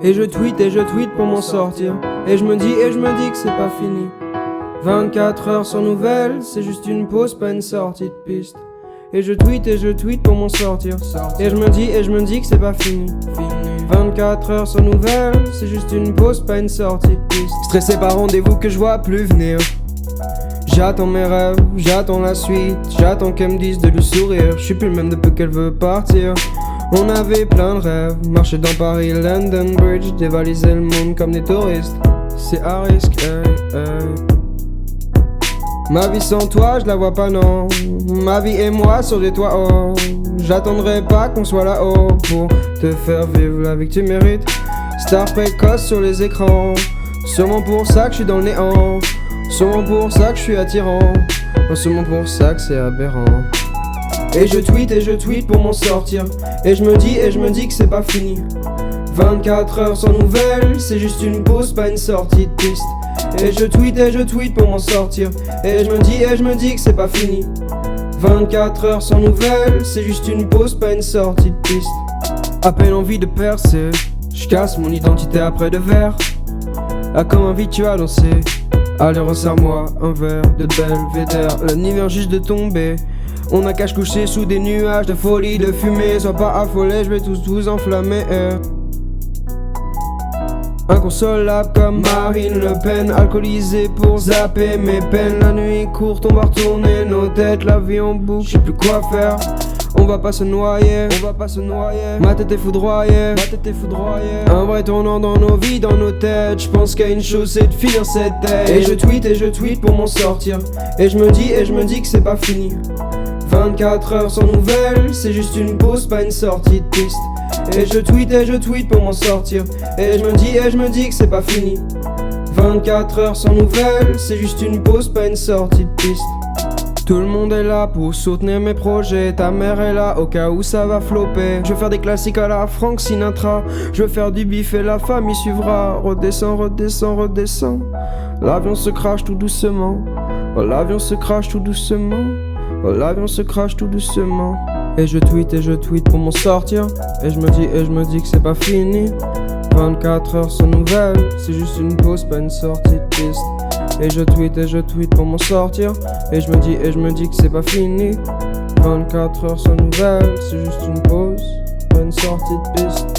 Et je tweet pour m'en sortir. Et je me dis que c'est pas fini. 24 heures sans nouvelles, c'est juste une pause, pas une sortie de piste. Et je tweet pour m'en sortir. Et je me dis que c'est pas fini. 24 heures sans nouvelles, c'est juste une pause, pas une sortie de piste. Stressé par rendez-vous que je vois plus venir. J'attends mes rêves, j'attends la suite. J'attends qu'elle me dise de lui sourire. Je suis plus le même depuis qu'elle veut partir. On avait plein de rêves, marcher dans Paris, London Bridge, dévaliser le monde comme des touristes. C'est à risque, hey, hey. Ma vie sans toi, je la vois pas, non. Ma vie et moi sur des toits hauts. J'attendrai pas qu'on soit là-haut pour te faire vivre la vie que tu mérites. Star précoce sur les écrans. Sûrement pour ça que je suis dans le néant. Sûrement pour ça que je suis attirant. Sûrement pour ça que c'est aberrant. Et je tweet pour m'en sortir. Et je me dis que c'est pas fini. 24 heures sans nouvelles, c'est juste une pause, pas une sortie de piste. Et je tweet pour m'en sortir. Et je me dis que c'est pas fini. 24 heures sans nouvelles, c'est juste une pause, pas une sortie de piste. À peine envie de percer, je casse mon identité après 2 verres. Ah, comme envie tu as dansé. Allez, resserre-moi un verre de Belvédère. La nuit vient juste de tomber. On a qu'à se coucher sous des nuages de folie, de fumée. Sois pas affolé, je vais tous vous enflammer. Inconsolable comme Marine Le Pen, alcoolisé pour zapper mes peines. La nuit est courte, on va retourner nos têtes, la vie en boucle, je sais plus quoi faire. On va pas se noyer, ma tête est foudroyée, Un vrai tournant dans nos vies, dans nos têtes. Je pense qu'il y a une chose, c'est de finir cette tête. Et je tweet pour m'en sortir. Et je me dis que c'est pas fini. 24 heures sans nouvelles, c'est juste une pause, pas une sortie de piste. Et je tweet pour m'en sortir. Et je me dis que c'est pas fini. 24 heures sans nouvelles, c'est juste une pause, pas une sortie de piste. Tout le monde est là pour soutenir mes projets. Ta mère est là au cas où ça va flopper. Je veux faire des classiques à la Frank Sinatra. Je veux faire du bif et la famille suivra. Redescends. L'avion se crache tout doucement. Oh, l'avion se crache tout doucement. Oh, l'avion se crache tout doucement. Et je tweet pour m'en sortir. Et je me dis que c'est pas fini. 24 heures sans nouvelles, c'est juste une pause, pas une sortie de piste. Et je tweet pour m'en sortir. Et je me dis que c'est pas fini. 24 heures sans nouvelles, c'est juste une pause, pas une sortie de piste.